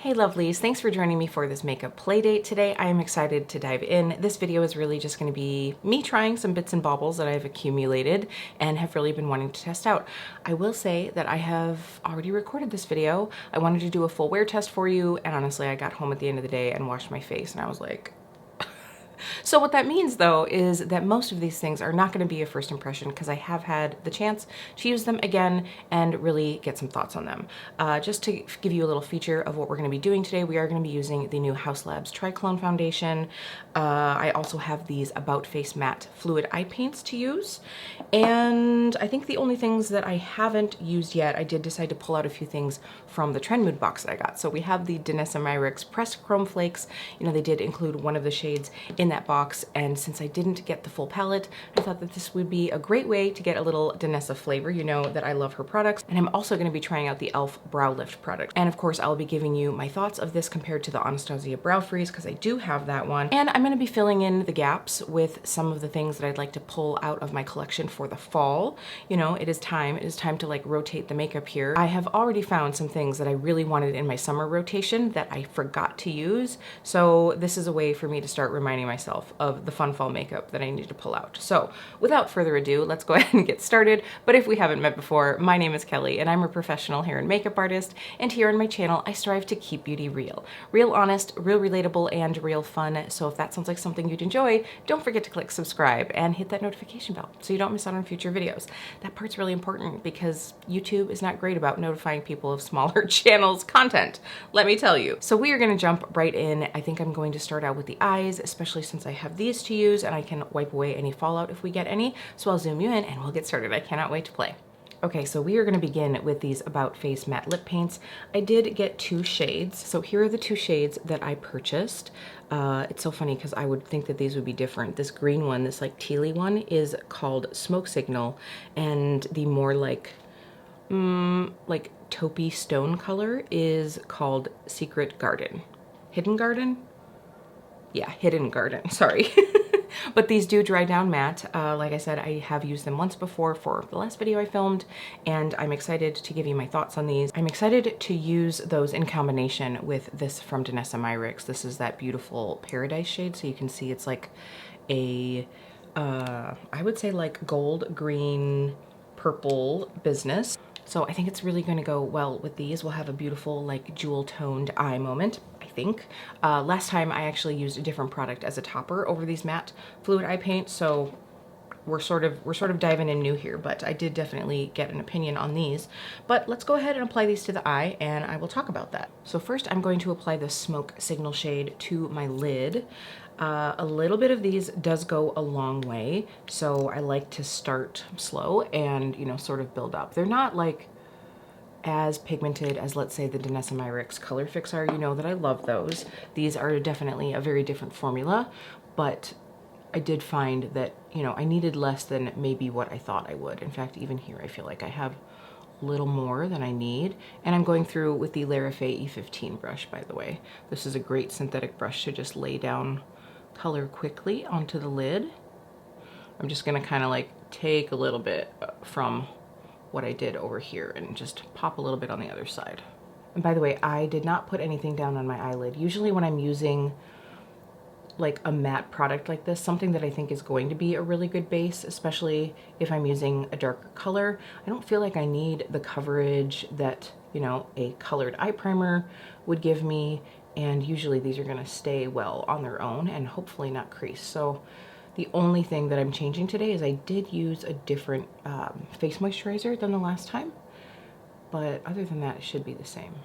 Hey lovelies, thanks for joining me for this makeup play date today. I am excited to dive in. This video is really just going to be me trying some bits and baubles that I've accumulated and have really been wanting to test out. I will say that I have already recorded this video. I wanted to do a full wear test for you, and honestly I got home at the end of the day and washed my face and I was like, so what that means though is that most of these things are not going to be a first impression because I have had the chance to use them again and really get some thoughts on them. Just to give you a little feature of what we're going to be doing today, we are going to be using the new Haus Labs Triclone foundation. I also have these About Face Matte Fluid Eye Paints to use. And I think the only things that I haven't used yet, I did decide to pull out a few things from the Trend Mood box that I got. So we have the Danessa Myricks Pressed Chrome Flakes. You know, they did include one of the shades in that box, and since I didn't get the full palette, I thought that this would be a great way to get a little Danessa flavor. You know that I love her products, and I'm also going to be trying out the e.l.f. Brow Lift product. And of course, I'll be giving you my thoughts of this compared to the Anastasia Brow Freeze, because I do have that one. And I'm going to be filling in the gaps with some of the things that I'd like to pull out of my collection for the fall. You know, it is time to like rotate the makeup here. I have already found some things that I really wanted in my summer rotation that I forgot to use. So this is a way for me to start reminding myself of the fun fall makeup that I need to pull out. So without further ado, let's go ahead and get started. But if we haven't met before, my name is Kelly and I'm a professional hair and makeup artist. And here on my channel, I strive to keep beauty real. Real honest, real relatable, and real fun. So if that sounds like something you'd enjoy, don't forget to click subscribe and hit that notification bell so you don't miss out on future videos. That part's really important because YouTube is not great about notifying people of smaller channels' content, let me tell you. So we are gonna jump right in. I think I'm going to start out with the eyes, especially since I have these to use and I can wipe away any fallout if we get any. So I'll zoom you in and we'll get started. I cannot wait to play. Okay, so we are going to begin with these About Face Matte Lip Paints. I did get two shades. So here are the two shades that I purchased. It's so funny because I would think that these would be different. This green one, this like tealy one, is called Smoke Signal, and the more like taupey stone color is called Secret Garden. Hidden Garden? Yeah, Hidden Garden, sorry. But these do dry down matte. Like I said, I have used them once before for the last video I filmed, and I'm excited to give you my thoughts on these. I'm excited to use those in combination with this from Danessa Myricks. This is that beautiful Paradise shade, so you can see it's like a, I would say like gold, green, purple business. So I think it's really going to go well with these. We'll have a beautiful like jewel toned eye moment, I think. Last time I actually used a different product as a topper over these matte fluid eye paints, so we're sort of diving in new here, but I did definitely get an opinion on these. But let's go ahead and apply these to the eye and I will talk about that. So first I'm going to apply the Smoke Signal shade to my lid. A little bit of these does go a long way, so I like to start slow and, you know, sort of build up. They're not like as pigmented as, let's say, the Danessa Myricks Color Fix are. You know that I love those. These are definitely a very different formula, but I did find that, you know, I needed less than maybe what I thought I would. In fact, even here I feel like I have a little more than I need. And I'm going through with the Lara Faye E15 brush, by the way. This is a great synthetic brush to just lay down color quickly onto the lid. I'm just gonna kind of like take a little bit from what I did over here and just pop a little bit on the other side. And by the way, I did not put anything down on my eyelid. Usually when I'm using like a matte product like this, something that I think is going to be a really good base, especially if I'm using a darker color, I don't feel like I need the coverage that, you know, a colored eye primer would give me. And usually these are gonna stay well on their own and hopefully not crease. So the only thing that I'm changing today is I did use a different face moisturizer than the last time, but other than that, it should be the same.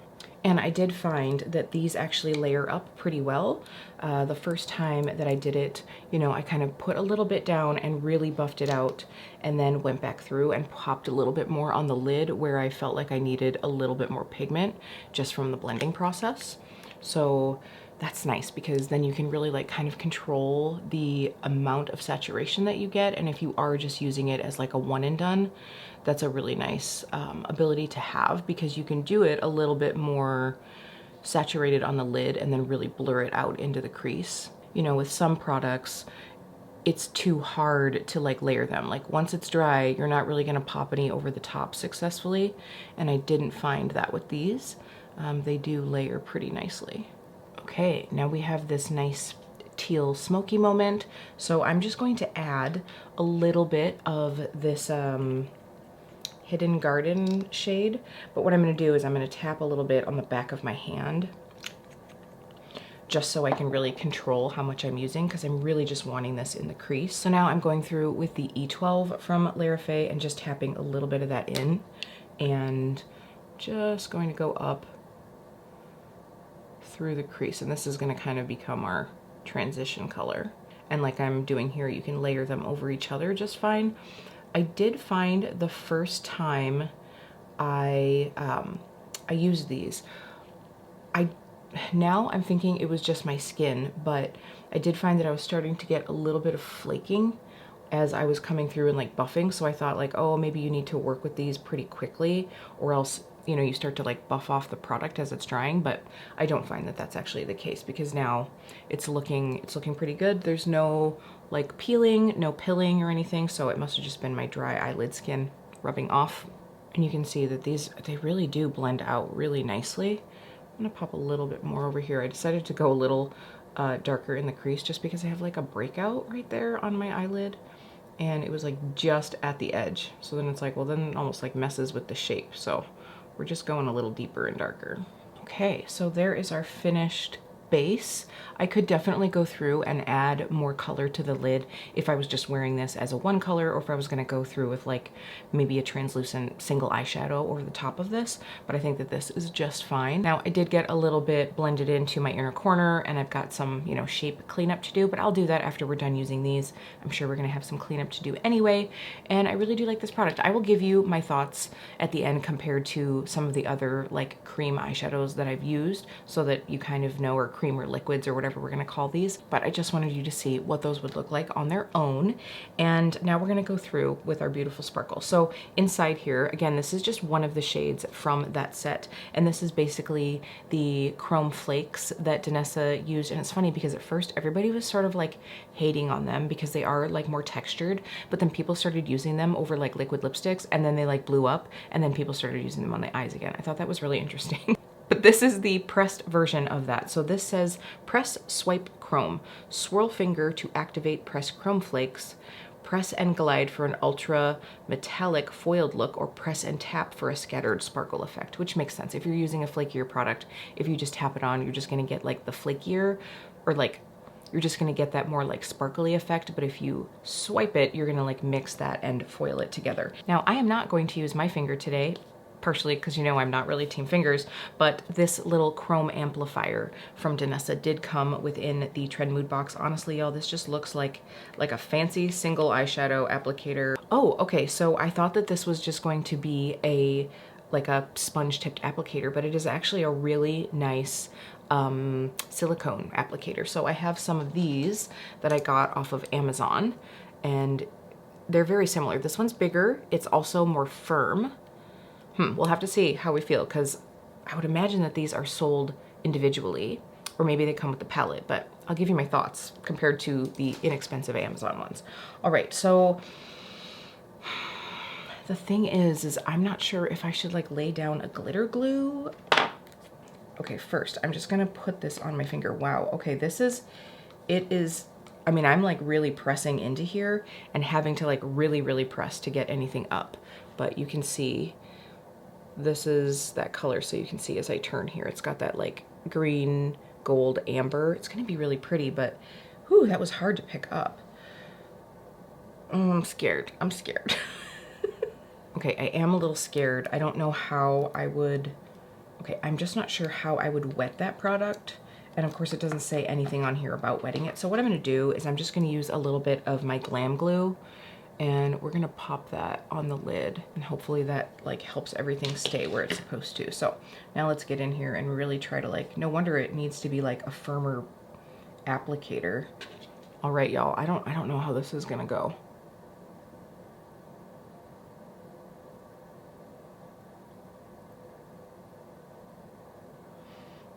And I did find that these actually layer up pretty well. The first time that I did it, you know, I kind of put a little bit down and really buffed it out and then went back through and popped a little bit more on the lid where I felt like I needed a little bit more pigment just from the blending process. So that's nice because then you can really like kind of control the amount of saturation that you get. And if you are just using it as like a one and done, that's a really nice ability to have, because you can do it a little bit more saturated on the lid and then really blur it out into the crease. You know, with some products, it's too hard to like layer them. Like once it's dry, you're not really gonna pop any over the top successfully. And I didn't find that with these. they do layer pretty nicely. Okay, now we have this nice teal smoky moment. So I'm just going to add a little bit of this Hidden Garden shade. But what I'm gonna do is I'm gonna tap a little bit on the back of my hand just so I can really control how much I'm using, because I'm really just wanting this in the crease. So now I'm going through with the E12 from Lara Faye and just tapping a little bit of that in, and just going to go up through the crease. And this is going to kind of become our transition color. And like I'm doing here, you can layer them over each other just fine. I did find the first time I used these, now I'm thinking it was just my skin, but I did find that I was starting to get a little bit of flaking as I was coming through and like buffing. So I thought like, oh, maybe you need to work with these pretty quickly, or else, you know, you start to like buff off the product as it's drying. But I don't find that that's actually the case, because now it's looking pretty good. There's no like peeling, no pilling or anything. So it must have just been my dry eyelid skin rubbing off. And you can see that they really do blend out really nicely. I'm gonna pop a little bit more over here. I decided to go a little darker in the crease just because I have like a breakout right there on my eyelid, and it was like just at the edge. So then it's like, well, then it almost like messes with the shape. So we're just going a little deeper and darker. Okay, so there is our finished base. I could definitely go through and add more color to the lid if I was just wearing this as a one color, or if I was going to go through with like maybe a translucent single eyeshadow over the top of this, but I think that this is just fine. Now I did get a little bit blended into my inner corner, and I've got some, you know, shape cleanup to do, but I'll do that after we're done using these. I'm sure we're going to have some cleanup to do anyway, and I really do like this product. I will give you my thoughts at the end compared to some of the other like cream eyeshadows that I've used, so that you kind of know, or cream or liquids or whatever we're gonna call these, but I just wanted you to see what those would look like on their own. And now we're gonna go through with our beautiful sparkle. So inside here, again, this is just one of the shades from that set, and this is basically the chrome flakes that Danessa used. And it's funny because at first everybody was sort of like hating on them because they are like more textured, but then people started using them over like liquid lipsticks, and then they like blew up, and then people started using them on the eyes again. I thought that was really interesting. But this is the pressed version of that. So this says, press, swipe, chrome. Swirl finger to activate pressed chrome flakes. Press and glide for an ultra metallic foiled look, or press and tap for a scattered sparkle effect, which makes sense. If you're using a flakier product, if you just tap it on, you're just gonna get like the flakier, or like, you're just gonna get that more like sparkly effect. But if you swipe it, you're gonna like mix that and foil it together. Now, I am not going to use my finger today, partially because, you know, I'm not really team fingers, but this little chrome amplifier from Danessa did come within the Trend Mood box. Honestly, y'all, this just looks like a fancy single eyeshadow applicator. Oh, okay, so I thought that this was just going to be like a sponge tipped applicator, but it is actually a really nice silicone applicator. So I have some of these that I got off of Amazon, and they're very similar. This one's bigger, it's also more firm. We'll have to see how we feel, because I would imagine that these are sold individually, or maybe they come with the palette, but I'll give you my thoughts compared to the inexpensive Amazon ones. All right, so the thing is I'm not sure if I should like lay down a glitter glue. Okay, first, I'm just gonna put this on my finger. Wow, okay, I mean, I'm like really pressing into here and having to like really, really press to get anything up, but you can see this is that color. So you can see as I turn here, it's got that like green, gold, amber. It's gonna be really pretty, but whew, that was hard to pick up. I'm scared. I'm scared. Okay, I am a little scared. I don't know how I would, okay, I'm just not sure how I would wet that product. And of course it doesn't say anything on here about wetting it. So what I'm gonna do is I'm just gonna use a little bit of my Glam Glue, and we're gonna pop that on the lid, and hopefully that like helps everything stay where it's supposed to. So now let's get in here and really try to like, no wonder it needs to be like a firmer applicator. All right, y'all, I don't know how this is gonna go.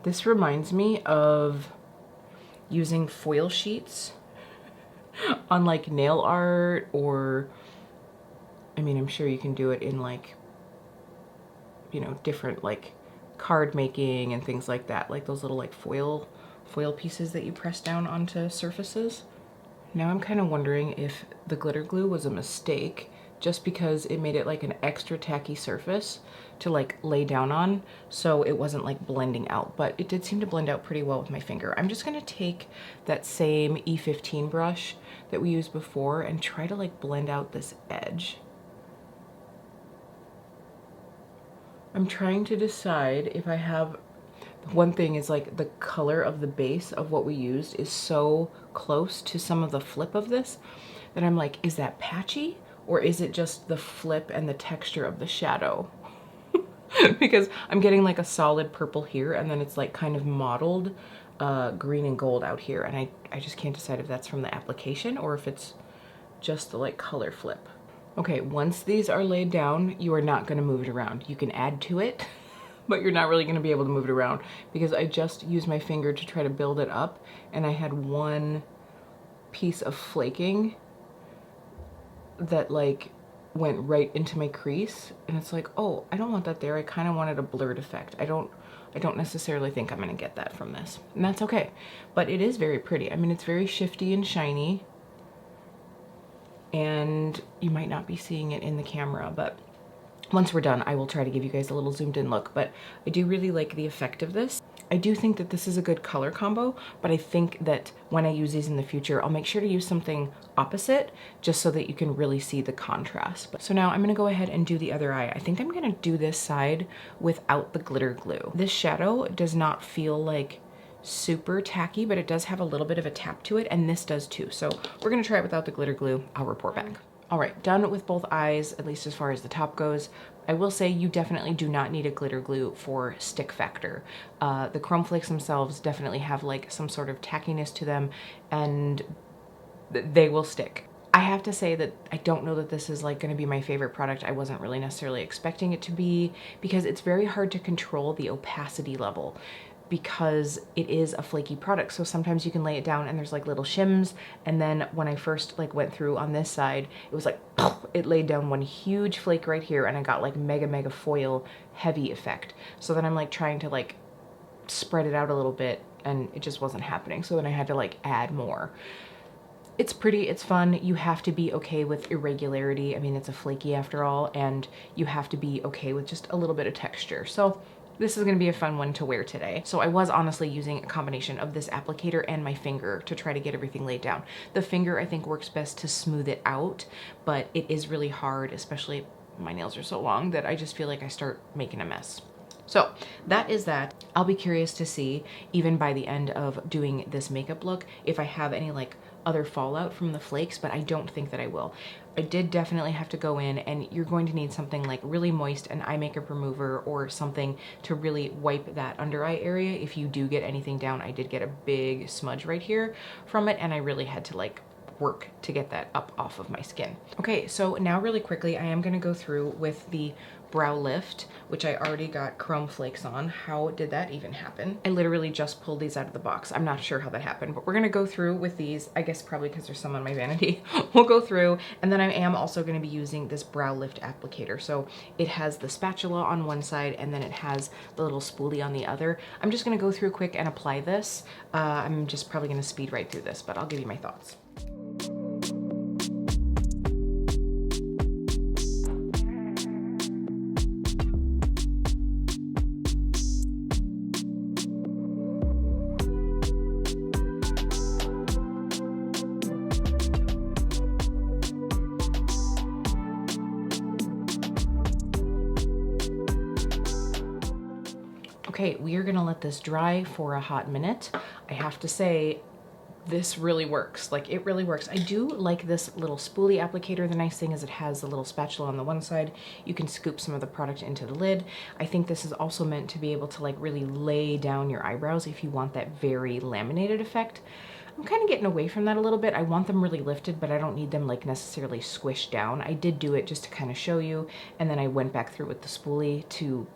This reminds me of using foil sheets on like nail art, or I mean, I'm sure you can do it in like, you know, different like card making and things like that, like those little like foil pieces that you press down onto surfaces. Now I'm kind of wondering if the glitter glue was a mistake, just because it made it like an extra tacky surface to like lay down on, so it wasn't like blending out, but it did seem to blend out pretty well with my finger. I'm just gonna take that same E15 brush that we used before and try to like blend out this edge. I'm trying to decide if I have, one thing is like the color of the base of what we used is so close to some of the flip of this that I'm like, is that patchy or is it just the flip and the texture of the shadow? Because I'm getting like a solid purple here and then it's like kind of mottled green and gold out here, and I just can't decide if that's from the application or if it's just the like color flip. Okay, once these are laid down, you are not gonna move it around. You can add to it, but you're not really gonna be able to move it around because I just used my finger to try to build it up and I had one piece of flaking that like went right into my crease, and it's like, oh, I don't want that there. I kind of wanted a blurred effect. I don't necessarily think I'm gonna get that from this, and that's okay. But it is very pretty. I mean, it's very shifty and shiny, and you might not be seeing it in the camera, but once we're done, I will try to give you guys a little zoomed in look. But I do really like the effect of this. I do think that this is a good color combo, but I think that when I use these in the future, I'll make sure to use something opposite just so that you can really see the contrast. So now I'm gonna go ahead and do the other eye. I think I'm gonna do this side without the glitter glue. This shadow does not feel like super tacky, but it does have a little bit of a tap to it, and this does too. So we're gonna try it without the glitter glue. I'll report back. All right, done with both eyes, at least as far as the top goes. I will say you definitely do not need a glitter glue for stick factor. The chrome flakes themselves definitely have like some sort of tackiness to them, and they will stick. I have to say that I don't know that this is like gonna be my favorite product. I wasn't really necessarily expecting it to be, because it's very hard to control the opacity level, because it is a flaky product. So sometimes you can lay it down and there's like little shims, and then when I first like went through on this side, it was like it laid down one huge flake right here, and I got like mega foil heavy effect. So then I'm like trying to like spread it out a little bit and it just wasn't happening. So then I had to like add more. It's pretty, it's fun. You have to be okay with irregularity. I mean, it's a flaky after all, and you have to be okay with just a little bit of texture. So this is gonna be a fun one to wear today. So I was honestly using a combination of this applicator and my finger to try to get everything laid down. The finger I think works best to smooth it out, but it is really hard, especially my nails are so long that I just feel like I start making a mess. So that is that. I'll be curious to see, even by the end of doing this makeup look, if I have any like other fallout from the flakes, but I don't think that I will. I did definitely have to go in, and you're going to need something like really moist, an eye makeup remover or something to really wipe that under eye area if you do get anything down. I did get a big smudge right here from it, and I really had to like work to get that up off of my skin. Okay, so now really quickly, I am gonna go through with the brow lift, which I already got chrome flakes on. How did that even happen? I literally just pulled these out of the box. I'm not sure how that happened, but we're gonna go through with these, I guess probably because there's some on my vanity. We'll go through, and then I am also gonna be using this brow lift applicator. So it has the spatula on one side, and then it has the little spoolie on the other. I'm just gonna go through quick and apply this. I'm just probably gonna speed right through this, but I'll give you my thoughts. Okay, we are gonna let this dry for a hot minute. I have to say, this really works. Like, it really works. I do like this little spoolie applicator. The nice thing is it has the little spatula on the one side. You can scoop some of the product into the lid. I think this is also meant to be able to like really lay down your eyebrows if you want that very laminated effect. I'm kind of getting away from that a little bit. I want them really lifted, but I don't need them like necessarily squished down. I did do it just to kind of show you, and then I went back through with the spoolie to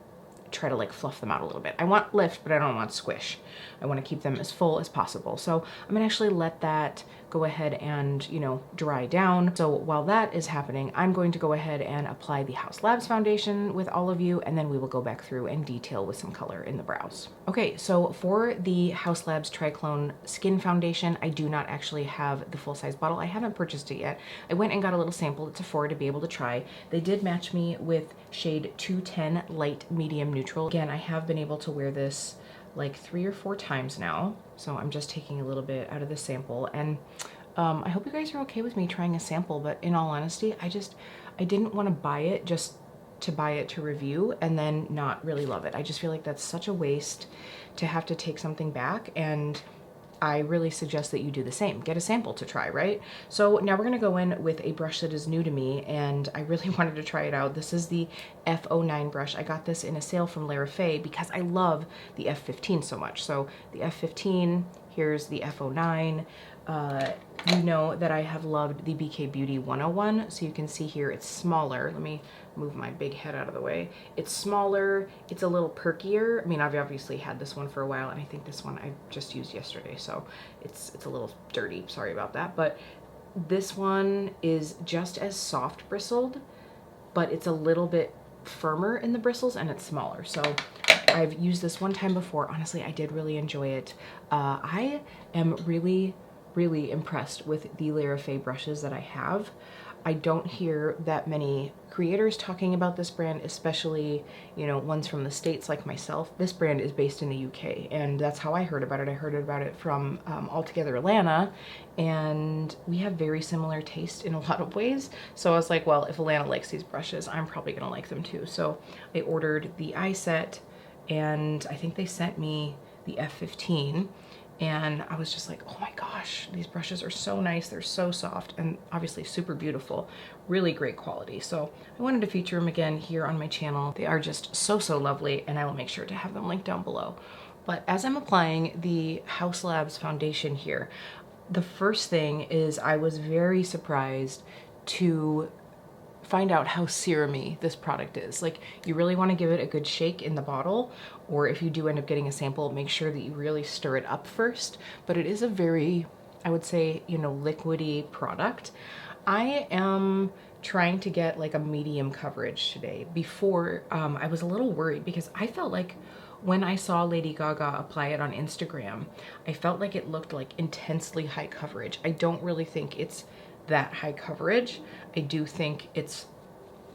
try to like fluff them out a little bit. I want lift, but I don't want squish. I want to keep them as full as possible. So I'm gonna actually let that go ahead and, you know, dry down. So while that is happening, I'm going to go ahead and apply the Haus Labs Foundation with all of you, and then we will go back through and detail with some color in the brows. Okay, so for the Haus Labs Triclone Skin Foundation, I do not actually have the full-size bottle. I haven't purchased it yet. I went and got a little sample at Sephora to be able to try. They did match me with shade 210 Light Medium Neutral. Again, I have been able to wear this like 3 or 4 times now. So I'm just taking a little bit out of the sample, and I hope you guys are okay with me trying a sample, but in all honesty, I didn't want to buy it just to buy it to review and then not really love it. I just feel like that's such a waste to have to take something back, and I really suggest that you do the same. Get a sample to try, right? So now we're gonna go in with a brush that is new to me, and I really wanted to try it out. This is the F09 brush. I got this in a sale from Lara Faye because I love the F15 so much. So the F15, here's the F09. You know that I have loved the BK Beauty 101. So you can see here, it's smaller. Let me move my big head out of the way. It's smaller, it's a little perkier. I mean, I've obviously had this one for a while, and I think this one I just used yesterday, so it's a little dirty, sorry about that. But this one is just as soft bristled, but it's a little bit firmer in the bristles and it's smaller. So I've used this one time before. Honestly, I did really enjoy it. I am really impressed with the Lara Faye brushes that I have. I don't hear that many creators talking about this brand, especially, you know, ones from the States like myself. This brand is based in the UK, and that's how I heard about it. I heard about it from Altogether Alana, and we have very similar taste in a lot of ways. So I was like, well, if Alana likes these brushes, I'm probably gonna like them too. So I ordered the eye set, and I think they sent me the F15. And I was just like, oh my gosh, these brushes are so nice. They're so soft and obviously super beautiful, really great quality. So I wanted to feature them again here on my channel. They are just so lovely, and I will make sure to have them linked down below. But as I'm applying the Haus Labs Foundation here, the first thing is I was very surprised to find out how serum-y this product is. Like, you really want to give it a good shake in the bottle, or if you do end up getting a sample, make sure that you really stir it up first. But it is a very, I would say, you know, liquidy product. I am trying to get like a medium coverage today. Before, I was a little worried because I felt like when I saw Lady Gaga apply it on Instagram, I felt like it looked like intensely high coverage. I don't really think it's that high coverage. I do think it's,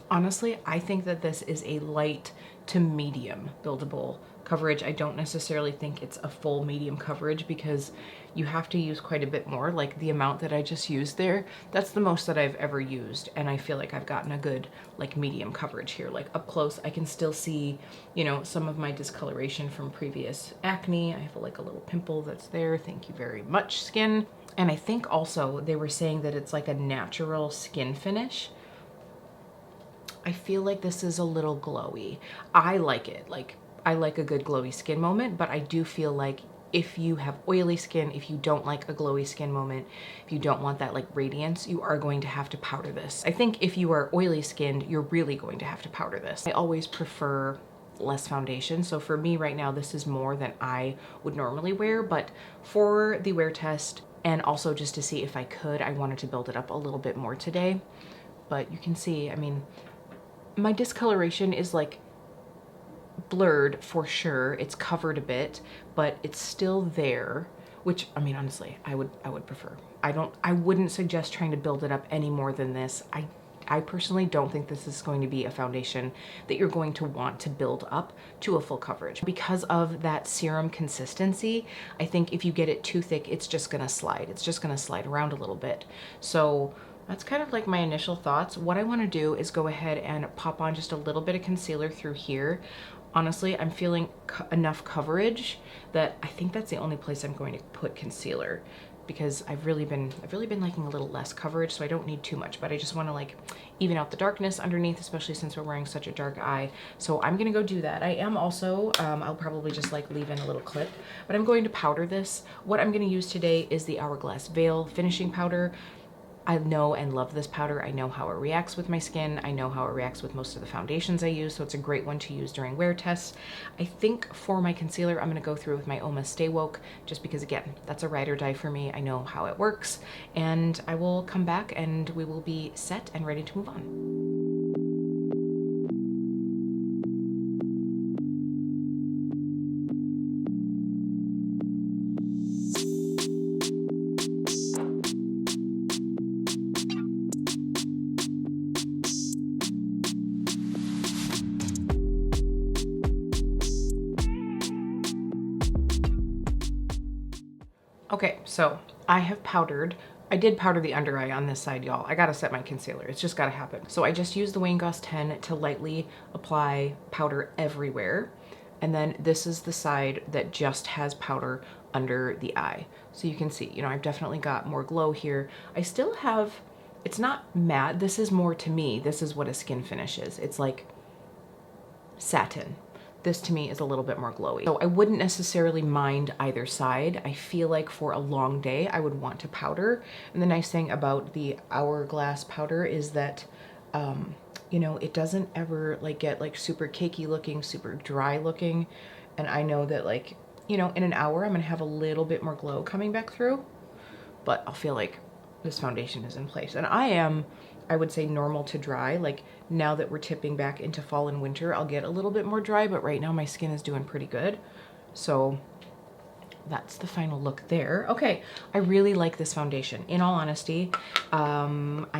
honestly, I think that this is a light to medium buildable coverage. I don't necessarily think it's a full medium coverage because you have to use quite a bit more. Like the amount that I just used there, that's the most that I've ever used, and I feel like I've gotten a good like medium coverage here. Like up close, I can still see, you know, some of my discoloration from previous acne. I have like a little pimple that's there. Thank you very much, skin. And I think also they were saying that it's like a natural skin finish. I feel like this is a little glowy. I like it. Like, I like a good glowy skin moment, but I do feel like if you have oily skin, if you don't like a glowy skin moment, if you don't want that like radiance, you are going to have to powder this. I think if you are oily skinned, you're really going to have to powder this. I always prefer less foundation. So for me right now, this is more than I would normally wear, but for the wear test and also just to see if I could, I wanted to build it up a little bit more today. But you can see, I mean, my discoloration is like blurred for sure. It's covered a bit, but it's still there, which, I mean, honestly, I would prefer. I wouldn't suggest trying to build it up any more than this. I personally don't think this is going to be a foundation that you're going to want to build up to a full coverage. Because of that serum consistency, I think if you get it too thick, it's just gonna slide. It's just gonna slide around a little bit. So that's kind of like my initial thoughts. What I wanna do is go ahead and pop on just a little bit of concealer through here. Honestly, I'm feeling enough coverage that I think that's the only place I'm going to put concealer, because I've really been liking a little less coverage, so I don't need too much, but I just want to like even out the darkness underneath, especially since we're wearing such a dark eye. So I'm gonna go do that. I am also, I'll probably just like leave in a little clip, but I'm going to powder this. What I'm gonna use today is the Hourglass Veil finishing powder. I know and love this powder. I know how it reacts with my skin. I know how it reacts with most of the foundations I use, so it's a great one to use during wear tests. I think for my concealer, I'm gonna go through with my Oma Stay Woke, just because again, that's a ride or die for me. I know how it works, and I will come back and we will be set and ready to move on. Okay, so I have powdered. I did powder the under eye on this side, y'all. I gotta set my concealer. It's just gotta happen. So I just used the Wayne Goss 10 to lightly apply powder everywhere. And then this is the side that just has powder under the eye. So you can see, you know, I've definitely got more glow here. I still have, it's not matte. This is more, to me, this is what a skin finish is. It's like satin. This to me is a little bit more glowy. So I wouldn't necessarily mind either side. I feel like for a long day, I would want to powder. And the nice thing about the Hourglass powder is that, you know, it doesn't ever like get like super cakey looking, super dry looking. And I know that like, you know, in an hour, I'm gonna have a little bit more glow coming back through, but I'll feel like this foundation is in place. And I would say normal to dry. Like now that we're tipping back into fall and winter, I'll get a little bit more dry, but right now my skin is doing pretty good. So that's the final look there. Okay, I really like this foundation. In all honesty, I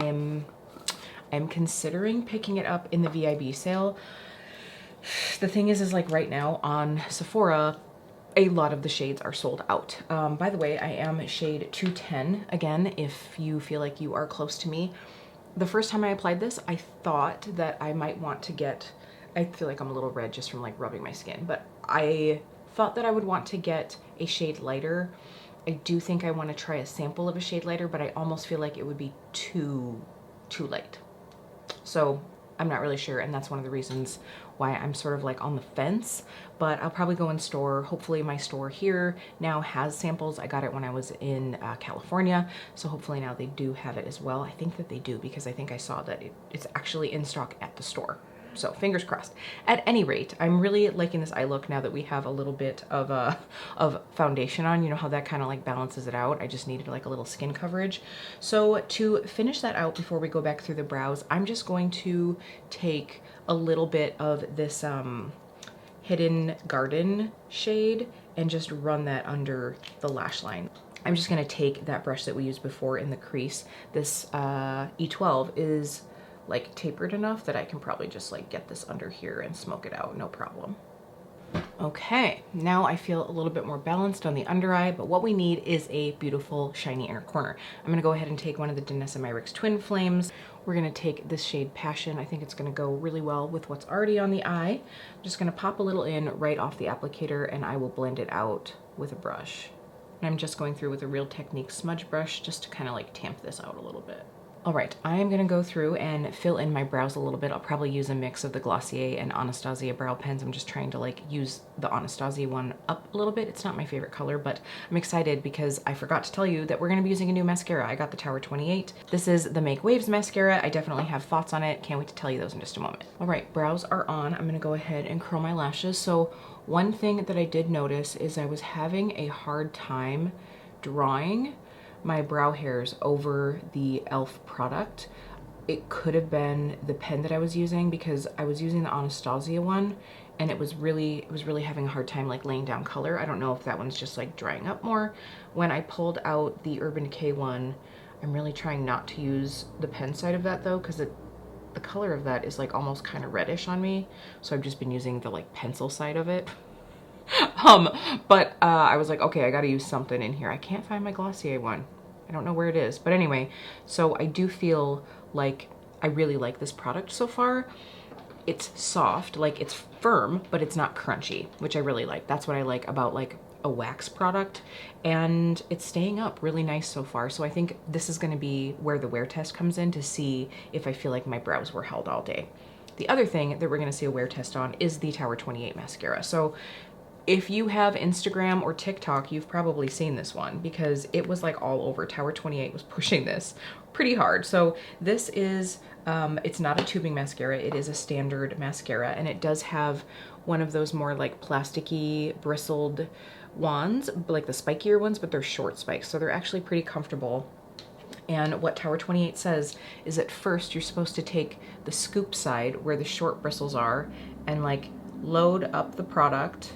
am considering picking it up in the VIB sale. The thing is like right now on Sephora, a lot of the shades are sold out. By the way, I am shade 210. Again, if you feel like you are close to me. The first time I applied this, I thought that I might want to get, I feel like I'm a little red just from like rubbing my skin, but I thought that I would want to get a shade lighter. I do think I want to try a sample of a shade lighter, but I almost feel like it would be too light. So I'm not really sure, and that's one of the reasons why I'm sort of like on the fence, but I'll probably go in store. Hopefully my store here now has samples. I got it when I was in California, so hopefully now they do have it as well. I think that they do because I think I saw that it's actually in stock at the store. So fingers crossed. At any rate, I'm really liking this eye look now that we have a little bit of foundation on. You know how that kind of like balances it out. I just needed like a little skin coverage. So to finish that out before we go back through the brows, I'm just going to take a little bit of this Hidden Garden shade and just run that under the lash line. I'm just gonna take that brush that we used before in the crease. This E12 is like tapered enough that I can probably just like get this under here and smoke it out, no problem. Okay, now I feel a little bit more balanced on the under eye, but what we need is a beautiful shiny inner corner. I'm gonna go ahead and take one of the Danessa Myricks Twin Flames. We're gonna take this shade Passion. I think it's gonna go really well with what's already on the eye. I'm just gonna pop a little in right off the applicator and I will blend it out with a brush. And I'm just going through with a Real Technique smudge brush just to kind of like tamp this out a little bit. All right, I am gonna go through and fill in my brows a little bit. I'll probably use a mix of the Glossier and Anastasia brow pens. I'm just trying to like use the Anastasia one up a little bit. It's not my favorite color, but I'm excited because I forgot to tell you that we're gonna be using a new mascara. I got the Tower 28. This is the Make Waves mascara. I definitely have thoughts on it. Can't wait to tell you those in just a moment. All right, brows are on. I'm gonna go ahead and curl my lashes. So one thing that I did notice is I was having a hard time drawing my brow hairs over the e.l.f. product. It could have been the pen that I was using because I was using the Anastasia one and it was really having a hard time like laying down color. I don't know if that one's just like drying up more. When I pulled out the Urban Decay one, I'm really trying not to use the pen side of that though because the color of that is like almost kind of reddish on me. So I've just been using the like pencil side of it. But I was like, okay, I gotta use something in here. I can't find my Glossier one. I don't know where it is, but anyway, so I do feel like I really like this product so far. It's soft, like it's firm, but it's not crunchy, which I really like. That's what I like about like a wax product, and it's staying up really nice so far. So I think this is gonna be where the wear test comes in to see if I feel like my brows were held all day. The other thing that we're gonna see a wear test on is the Tower 28 mascara. So If you have Instagram or TikTok, you've probably seen this one because it was like all over. Tower 28 was pushing this pretty hard. So this is, it's not a tubing mascara. It is a standard mascara, and it does have one of those more like plasticky bristled wands, like the spikier ones, but they're short spikes. So they're actually pretty comfortable. And what Tower 28 says is at first you're supposed to take the scoop side where the short bristles are and like load up the product.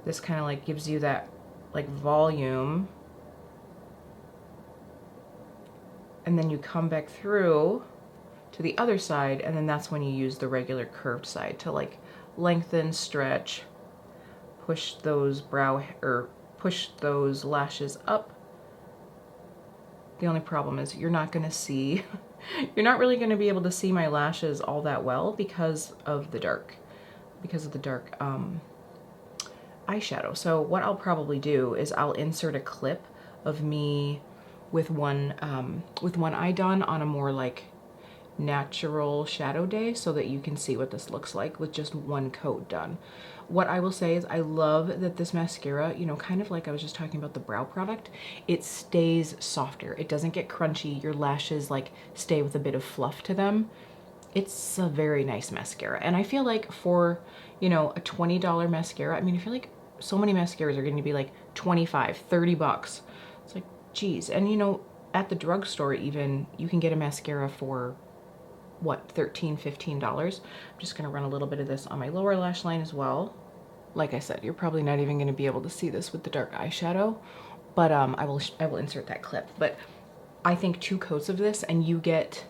This kind of like gives you that like volume. And then you come back through to the other side, and then that's when you use the regular curved side to like lengthen, stretch, push those push those lashes up. The only problem is you're not gonna see, you're not really gonna be able to see my lashes all that well because of the dark eyeshadow. So what I'll probably do is I'll insert a clip of me with one eye done on a more like natural shadow day so that you can see what this looks like with just one coat done. What I will say is I love that this mascara, you know, kind of like I was just talking about the brow product, it stays softer. It doesn't get crunchy. Your lashes like stay with a bit of fluff to them. It's a very nice mascara. And I feel like for, you know, a $20 mascara, I mean, I feel like so many mascaras are going to be like 25, 30 bucks. It's like, geez. And you know, at the drugstore even, you can get a mascara for what, $13, $15. I'm just going to run a little bit of this on my lower lash line as well. Like I said, you're probably not even going to be able to see this with the dark eyeshadow, but I will insert that clip. But I think 2 coats of this and you get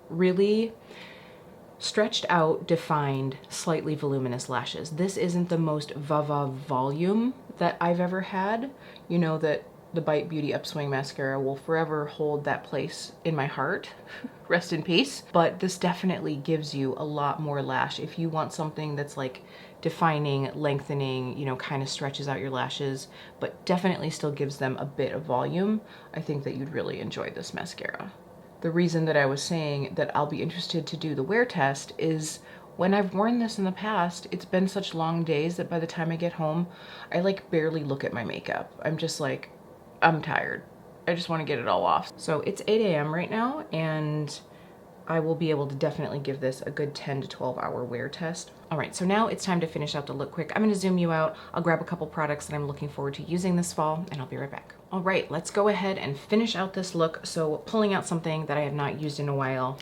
really stretched out, defined, slightly voluminous lashes. This isn't the most volume that I've ever had. You know that the Bite Beauty Upswing Mascara will forever hold that place in my heart. Rest in peace. But this definitely gives you a lot more lash. If you want something that's like defining, lengthening, you know, kind of stretches out your lashes, but definitely still gives them a bit of volume, I think that you'd really enjoy this mascara. The reason that I was saying that I'll be interested to do the wear test is when I've worn this in the past, it's been such long days that by the time I get home, I like barely look at my makeup. I'm just like, I'm tired. I just want to get it all off. So it's 8 a.m. right now, and I will be able to definitely give this a good 10 to 12 hour wear test. All right, so now it's time to finish out the look quick. I'm gonna zoom you out. I'll grab a couple products that I'm looking forward to using this fall, and I'll be right back. All right, let's go ahead and finish out this look. So pulling out something that I have not used in a while.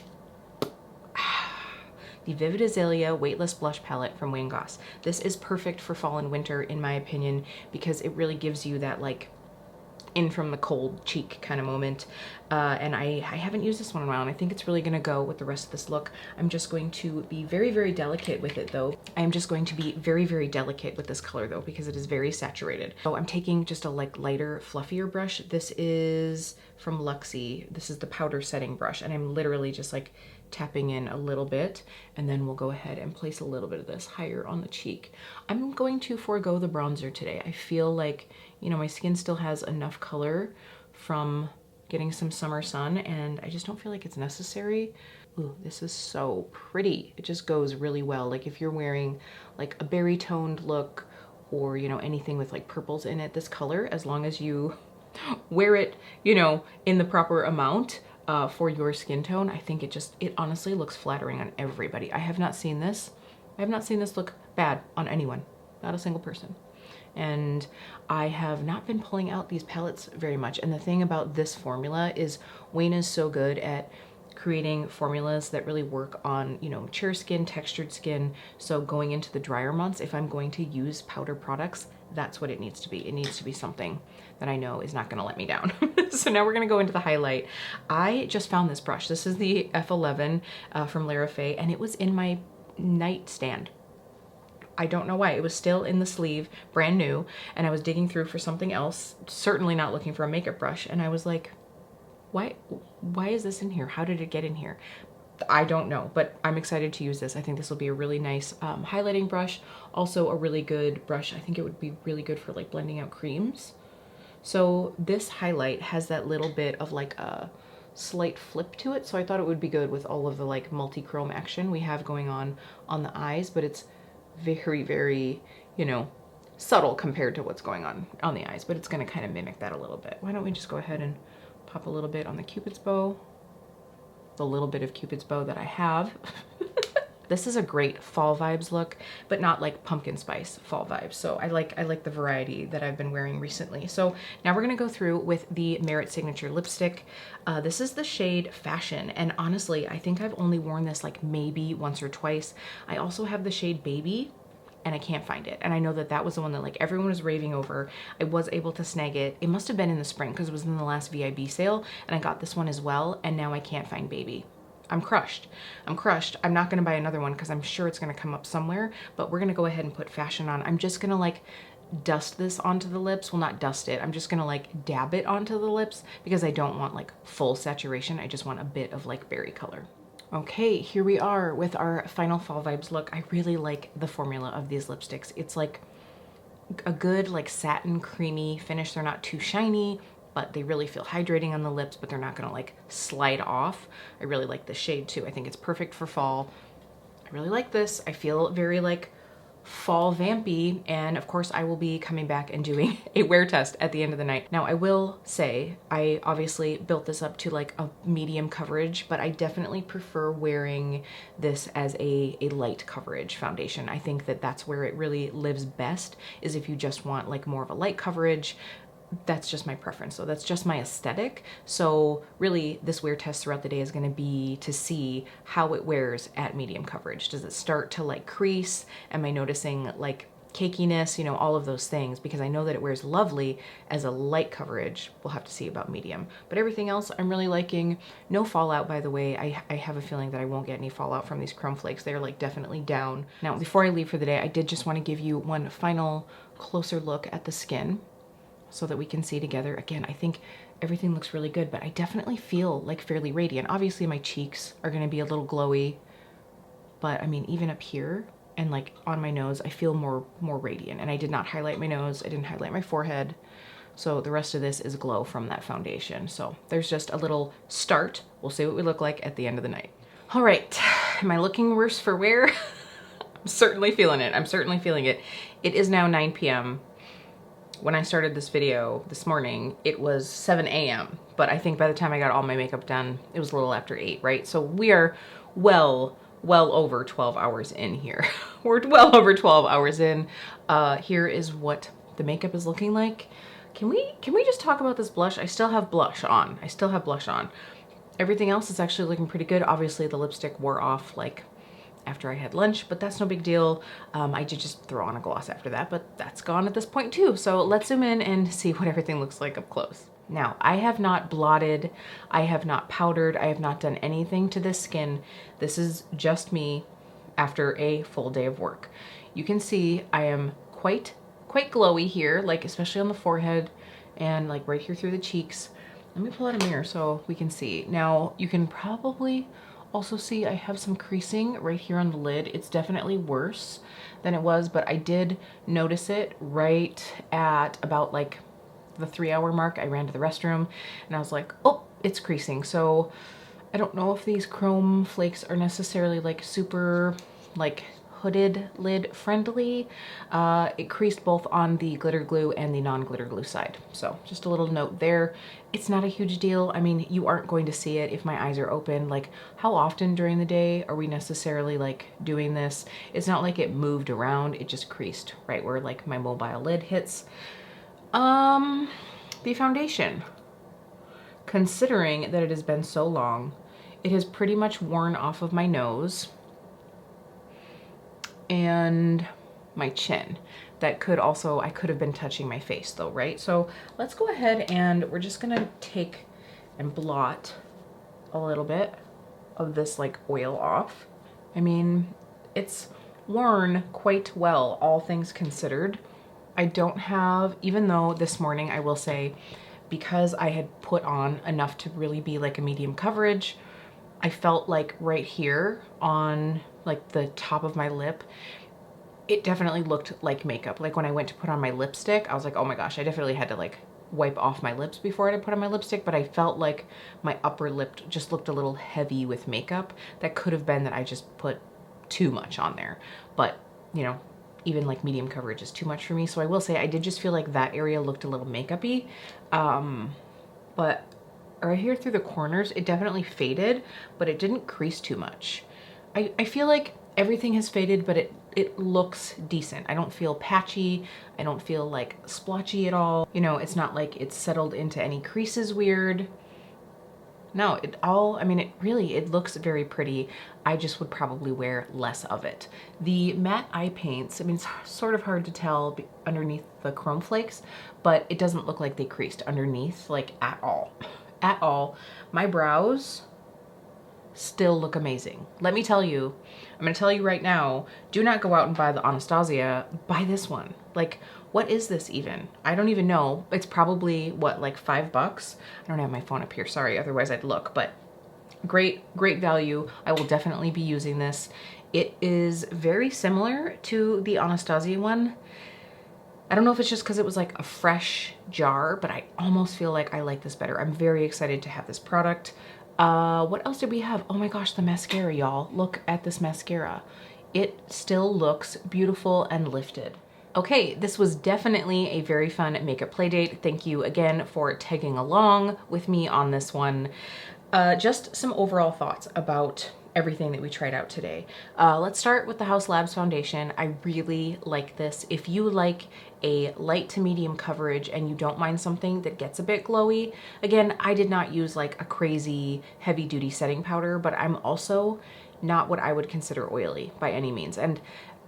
The Vivid Azalea Weightless Blush Palette from Wayne Goss. This is perfect for fall and winter, in my opinion, because it really gives you that like in from the cold cheek kind of moment. And I haven't used this one in a while, and I think it's really gonna go with the rest of this look. I'm just going to be very, very delicate with it though. I am just going to be very, very delicate with this color though, because it is very saturated. So I'm taking just a like lighter, fluffier brush. This is from Luxie. This is the powder setting brush, and I'm literally just like tapping in a little bit, and then we'll go ahead and place a little bit of this higher on the cheek. I'm going to forego the bronzer today. I feel like, you know, my skin still has enough color from getting some summer sun, and I just don't feel like it's necessary. Ooh, this is so pretty. It just goes really well. Like if you're wearing like a berry toned look, or, you know, anything with like purples in it, this color, as long as you wear it, you know, in the proper amount, for your skin tone, I think it honestly looks flattering on everybody. I have not seen this look bad on anyone, not a single person. And I have not been pulling out these palettes very much. And the thing about this formula is Wayne is so good at creating formulas that really work on, you know, mature skin, textured skin. So going into the drier months, if I'm going to use powder products, that's what it needs to be. It needs to be something that I know is not gonna let me down. So now we're gonna go into the highlight. I just found this brush. This is the F11 from Lara Faye, and it was in my nightstand. I don't know why. It was still in the sleeve, brand new, and I was digging through for something else, certainly not looking for a makeup brush, and I was like, why is this in here? How did it get in here? I don't know, but I'm excited to use this. I think this will be a really nice highlighting brush. Also a really good brush. I think it would be really good for like blending out creams. So this highlight has that little bit of like a slight flip to it. So I thought it would be good with all of the like multi-chrome action we have going on the eyes, but it's very, very, you know, subtle compared to what's going on the eyes, but it's gonna kind of mimic that a little bit. Why don't we just go ahead and pop a little bit on the Cupid's bow, the little bit of Cupid's bow that I have. This is a great fall vibes look, but not like pumpkin spice fall vibes. So I like the variety that I've been wearing recently. So now we're gonna go through with the Merit Signature lipstick. This is the shade Fashion, and honestly, I think I've only worn this like maybe once or twice. I also have the shade Baby, and I can't find it. And I know that that was the one that like everyone was raving over. I was able to snag it. It must have been in the spring because it was in the last VIB sale, and I got this one as well, and now I can't find Baby. I'm crushed. I'm crushed. I'm not gonna buy another one because I'm sure it's gonna come up somewhere, but we're gonna go ahead and put Fashion on. I'm just gonna like dust this onto the lips. Well, not dust it. I'm just gonna like dab it onto the lips because I don't want like full saturation. I just want a bit of like berry color. Okay, here we are with our final fall vibes look. I really like the formula of these lipsticks. It's like a good like satin creamy finish. They're not too shiny, but they really feel hydrating on the lips, but they're not gonna like slide off. I really like the shade too. I think it's perfect for fall. I really like this. I feel very like fall vampy, and of course I will be coming back and doing a wear test at the end of the night. Now I will say I obviously built this up to like a medium coverage, but I definitely prefer wearing this as a light coverage foundation. I think that that's where it really lives best, is if you just want like more of a light coverage. That's just my preference. So that's just my aesthetic. So really this wear test throughout the day is going to be to see how it wears at medium coverage. Does it start to like crease? Am I noticing like cakiness, you know, all of those things, because I know that it wears lovely as a light coverage. We'll have to see about medium, but everything else I'm really liking. No fallout, by the way. I have a feeling that I won't get any fallout from these chrome flakes. They're like definitely down. Now, before I leave for the day, I did just want to give you one final closer look at the skin, so that we can see together. Again, I think everything looks really good, but I definitely feel like fairly radiant. Obviously my cheeks are gonna be a little glowy, but I mean, even up here and like on my nose, I feel more radiant. And I did not highlight my nose. I didn't highlight my forehead. So the rest of this is glow from that foundation. So there's just a little start. We'll see what we look like at the end of the night. All right, am I looking worse for wear? I'm certainly feeling it. I'm certainly feeling it. It is now 9 p.m. When I started this video this morning, it was 7 a.m. But I think by the time I got all my makeup done, it was a little after 8, right? So we are well over 12 hours in here. We're well over 12 hours in. Here is what the makeup is looking like. Can we just talk about this blush? I still have blush on. I still have blush on. Everything else is actually looking pretty good. Obviously the lipstick wore off like after I had lunch, but that's no big deal. I did just throw on a gloss after that, but that's gone at this point too. So let's zoom in and see what everything looks like up close. Now, I have not blotted, I have not powdered, I have not done anything to this skin. This is just me after a full day of work. You can see I am quite glowy here, like especially on the forehead and like right here through the cheeks. Let me pull out a mirror so we can see. Now, you can probably also see I have some creasing right here on the lid. It's definitely worse than it was, but I did notice it right at about like the 3-hour mark. I ran to the restroom and I was like, oh, it's creasing. So I don't know if these chrome flakes are necessarily like super like hooded lid friendly. It creased both on the glitter glue and the non-glitter glue side. So just a little note there. It's not a huge deal. I mean, you aren't going to see it if my eyes are open. Like, how often during the day are we necessarily like doing this? It's not like it moved around. It just creased right where like my mobile lid hits. The foundation, considering that it has been so long, it has pretty much worn off of my nose and my chin. That could also, I could have been touching my face though, right? So let's go ahead and we're just gonna take and blot a little bit of this like oil off. I mean, it's worn quite well, all things considered. I don't have, even though this morning I will say, because I had put on enough to really be like a medium coverage, I felt like right here on like the top of my lip, it definitely looked like makeup. Like when I went to put on my lipstick, I was like, oh my gosh, I definitely had to like wipe off my lips before I put on my lipstick, but I felt like my upper lip just looked a little heavy with makeup. That could have been that I just put too much on there, but you know, even like medium coverage is too much for me. So I will say I did just feel like that area looked a little makeup-y. But right here through the corners, it definitely faded, but it didn't crease too much. I feel like everything has faded, but it looks decent. I don't feel patchy. I don't feel like splotchy at all. You know, it's not like it's settled into any creases weird. No, I mean, it looks very pretty. I just would probably wear less of it. The matte eye paints, I mean, it's sort of hard to tell underneath the chrome flakes, but it doesn't look like they creased underneath, like at all. At all. My brows still look amazing. Let me tell you, I'm gonna tell you right now, do not go out and buy the Anastasia, buy this one. Like, what is this even? I don't even know. It's probably, what, like $5? I don't have my phone up here, sorry, otherwise I'd look, but great value. I will definitely be using this. It is very similar to the Anastasia one. I don't know if it's just because it was like a fresh jar, but I almost feel like I like this better. I'm very excited to have this product. What else did we have? Oh my gosh, the mascara, y'all. Look at this mascara. It still looks beautiful and lifted. Okay, this was definitely a very fun makeup play date. Thank you again for tagging along with me on this one. Just some overall thoughts about everything that we tried out today. Let's start with the Haus Labs Foundation. I really like this. If you like a light to medium coverage and you don't mind something that gets a bit glowy, again, I did not use like a crazy heavy duty setting powder, but I'm also not what I would consider oily by any means. And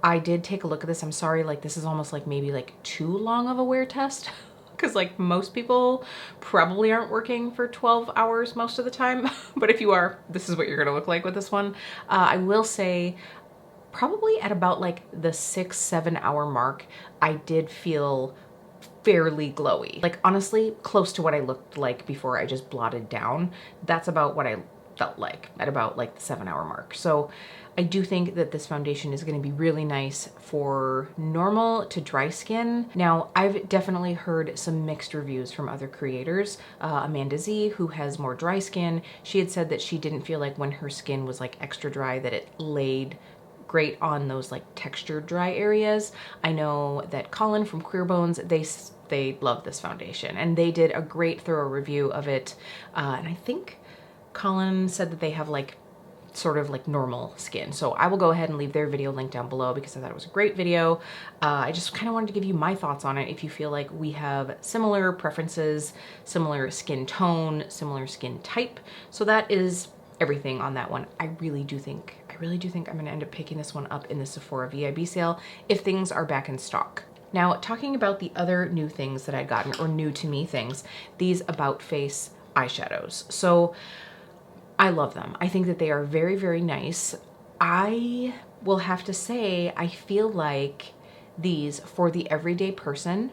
I did take a look at this. I'm sorry, like this is almost like maybe like too long of a wear test. Because like most people probably aren't working for 12 hours most of the time. But if you are, this is what you're gonna look like with this one. I will say probably at about like the 6-7 hour mark, I did feel fairly glowy. Like honestly, close to what I looked like before I just blotted down. That's about what I felt like at about like the 7 hour mark. So I do think that this foundation is going to be really nice for normal to dry skin. Now, I've definitely heard some mixed reviews from other creators. Amanda Z, who has more dry skin, she had said that she didn't feel like when her skin was like extra dry that it laid great on those like textured dry areas. I know that Colin from Queer Bones, they love this foundation and they did a great thorough review of it. And I think Colin said that they have like sort of like normal skin. So I will go ahead and leave their video linked down below because I thought it was a great video. I just kind of wanted to give you my thoughts on it if you feel like we have similar preferences, similar skin tone, similar skin type. So that is everything on that one. I really do think I'm gonna end up picking this one up in the Sephora VIB sale if things are back in stock. Now, talking about the other new things that I'd gotten, or new to me things, these About Face eyeshadows. So I love them. I think that they are very nice. I will have to say, I feel like these, for the everyday person,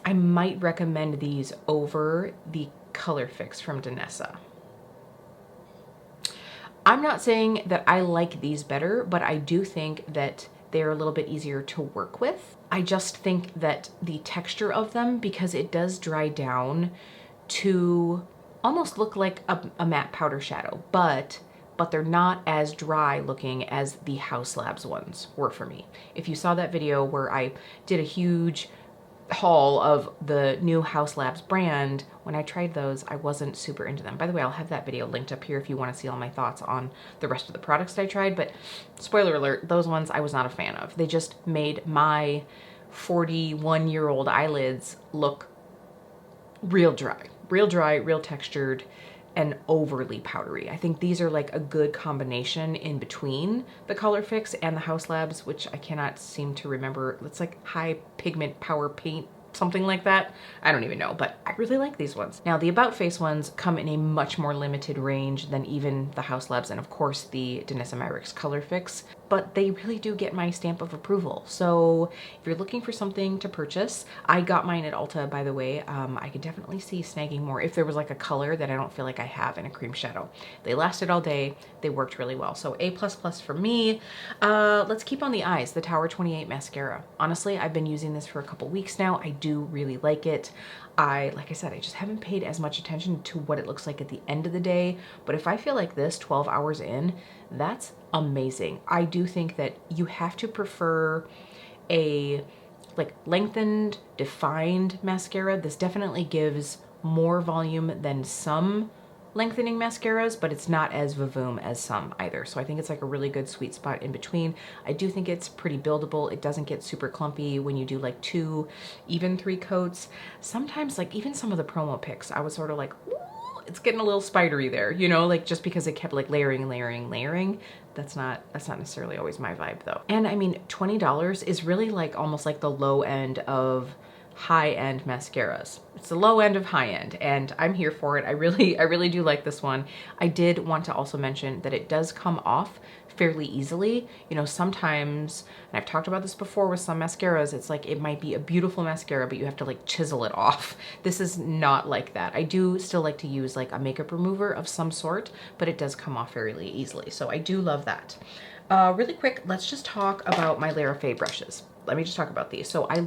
I might recommend these over the Color Fix from Danessa. I'm not saying that I like these better, but I do think that they're a little bit easier to work with. I just think that the texture of them, because it does dry down to almost look like a matte powder shadow, but they're not as dry looking as the Haus Labs ones were for me. If you saw that video where I did a huge haul of the new Haus Labs brand, when I tried those, I wasn't super into them. By the way, I'll have that video linked up here if you want to see all my thoughts on the rest of the products that I tried, but spoiler alert, those ones I was not a fan of. They just made my 41-year-old eyelids look real dry, real textured, and overly powdery. I think these are like a good combination in between the Color Fix and the Haus Labs, which I cannot seem to remember. It's like high pigment power paint, something like that. I don't even know, but I really like these ones. Now, the About Face ones come in a much more limited range than even the Haus Labs and of course the Danessa Myricks Color Fix, but they really do get my stamp of approval. So if you're looking for something to purchase, I got mine at Ulta, by the way. I could definitely see snagging more if there was like a color that I don't feel like I have in a cream shadow. They lasted all day. They worked really well. So A++ for me. Let's keep on the eyes, the Tower 28 mascara. Honestly, I've been using this for a couple weeks now. I do really like it. Like I said, I just haven't paid as much attention to what it looks like at the end of the day. But if I feel like this 12 hours in, that's amazing. I do think that you have to prefer a like lengthened, defined mascara. This definitely gives more volume than some lengthening mascaras, but it's not as vavoom as some either. So I think it's like a really good sweet spot in between. I do think it's pretty buildable. It doesn't get super clumpy when you do like 2, even 3 coats. Sometimes like even some of the promo pics, I was sort of like, ooh, it's getting a little spidery there, you know, like just because it kept like layering, layering, layering. That's not necessarily always my vibe though. And I mean, $20 is really like almost like the low end of high-end mascaras. It's the low end of high-end, and I'm here for it. I really do like this one. I did want to also mention that it does come off fairly easily. You know, sometimes, and I've talked about this before with some mascaras, it's like it might be a beautiful mascara, but you have to like chisel it off. This is not like that. I do still like to use like a makeup remover of some sort, but it does come off fairly easily. So I do love that. Really quick, let's just talk about my Lara Faye brushes. Let me just talk about these. So I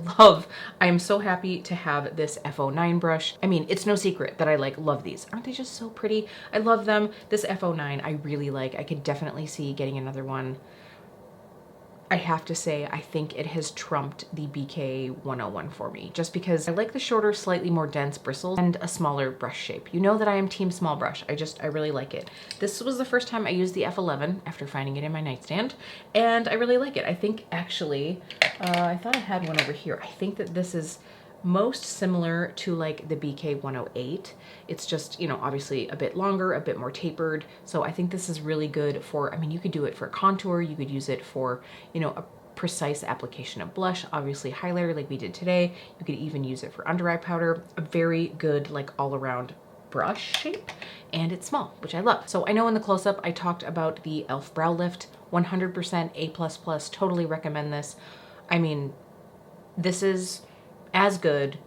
am so happy to have this F09 brush. I mean, it's no secret that I like love these. Aren't they just so pretty? I love them. This F09 I really like. I could definitely see getting another one. I have to say, I think it has trumped the BK 101 for me, just because I like the shorter, slightly more dense bristles and a smaller brush shape. You know that I am team small brush. I really like it. This was the first time I used the F11 after finding it in my nightstand, and I really like it. I think actually, I thought I had one over here. I think that this is most similar to like the BK 108. It's just, you know, obviously a bit longer, a bit more tapered. So I think this is really good for, I mean, you could do it for contour, you could use it for, you know, a precise application of blush, obviously highlighter like we did today. You could even use it for under eye powder. A very good like all around brush shape, and it's small, which I love. So I know in the close-up I talked about the e.l.f. Brow Lift, 100% A++, totally recommend this. I mean, this is as good,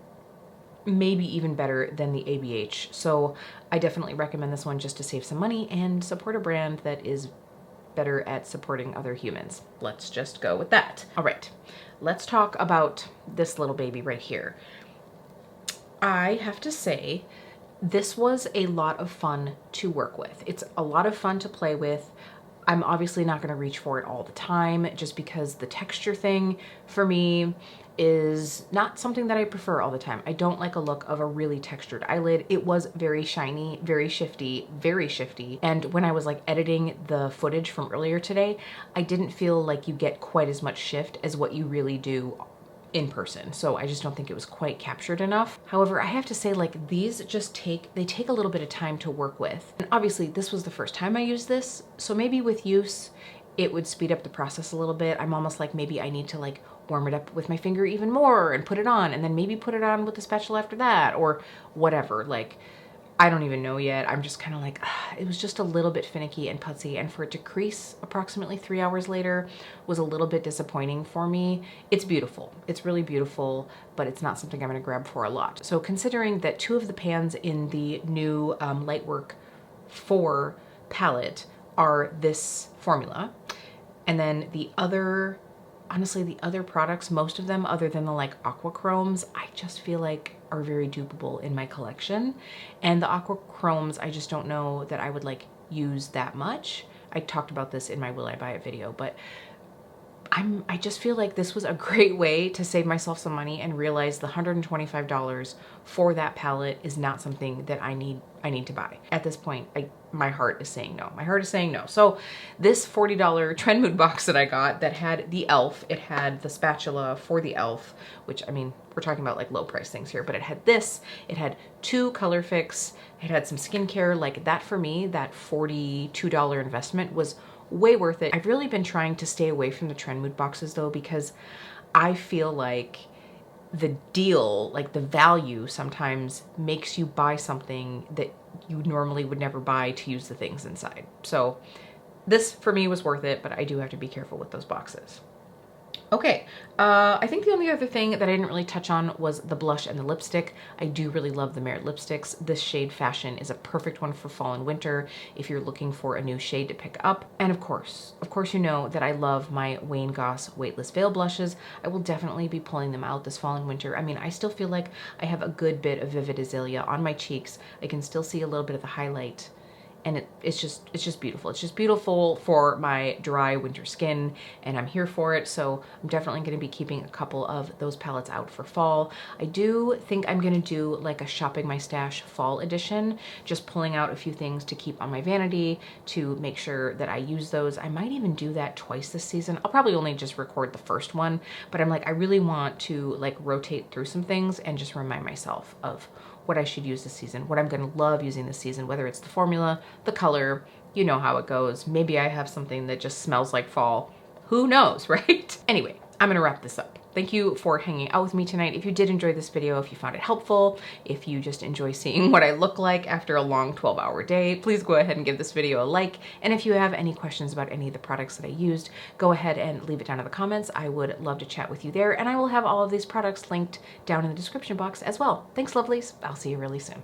maybe even better than the ABH. So I definitely recommend this one just to save some money and support a brand that is better at supporting other humans. Let's just go with that. All right, let's talk about this little baby right here. I have to say, this was a lot of fun to work with. It's a lot of fun to play with. I'm obviously not going to reach for it all the time just because the texture thing for me is not something that I prefer all the time. I don't like a look of a really textured eyelid. It was very shiny, very shifty, very shifty. And when I was like editing the footage from earlier today, I didn't feel like you get quite as much shift as what you really do in person. So I just don't think it was quite captured enough. However, I have to say, like, these just take a little bit of time to work with. And obviously this was the first time I used this, so maybe with use it would speed up the process a little bit. I'm almost like maybe I need to like warm it up with my finger even more and put it on, and then maybe put it on with the spatula after that, or whatever. Like, I don't even know yet. I'm just kind of like, it was just a little bit finicky and putsy, and for it to crease approximately 3 hours later was a little bit disappointing for me. It's beautiful. It's really beautiful, but it's not something I'm gonna grab for a lot. So considering that 2 of the pans in the new Lightwork 4 palette are this formula, and then the other, honestly, the other products, most of them other than the like aqua chromes, I just feel like are very dupable in my collection. And the aqua chromes, I just don't know that I would like use that much. I talked about this in my Will I Buy It video, but I just feel like this was a great way to save myself some money and realize the $125 for that palette is not something that I need to buy. At this point, my heart is saying no. My heart is saying no. So this $40 Trend Mood box that I got that had the e.l.f., it had the spatula for the e.l.f., which, I mean, we're talking about like low price things here, but it had this, it had 2 color fix, it had some skincare. Like that, for me, that $42 investment was way worth it. I've really been trying to stay away from the Trend Mood boxes though, because I feel like the deal, like the value, sometimes makes you buy something that you normally would never buy to use the things inside. So this for me was worth it, but I do have to be careful with those boxes. Okay, I think the only other thing that I didn't really touch on was the blush and the lipstick. I do really love the Merit lipsticks. This shade Fashion is a perfect one for fall and winter if you're looking for a new shade to pick up. And of course you know that I love my Wayne Goss Weightless Veil blushes. I will definitely be pulling them out this fall and winter. I mean, I still feel like I have a good bit of Vivid Azalea on my cheeks. I can still see a little bit of the highlight and it's just beautiful. It's just beautiful for my dry winter skin, and I'm here for it. So I'm definitely going to be keeping a couple of those palettes out for fall. I do think I'm going to do like a shopping my stash fall edition, just pulling out a few things to keep on my vanity to make sure that I use those. I might even do that twice this season. I'll probably only just record the first one, but I'm like, I really want to like rotate through some things and just remind myself of what I should use this season, what I'm gonna love using this season, whether it's the formula, the color, you know how it goes. Maybe I have something that just smells like fall. Who knows, right? Anyway, I'm gonna wrap this up. Thank you for hanging out with me tonight. If you did enjoy this video, if you found it helpful, if you just enjoy seeing what I look like after a long 12-hour day, please go ahead and give this video a like. And if you have any questions about any of the products that I used, go ahead and leave it down in the comments. I would love to chat with you there, and I will have all of these products linked down in the description box as well. Thanks, lovelies. I'll see you really soon.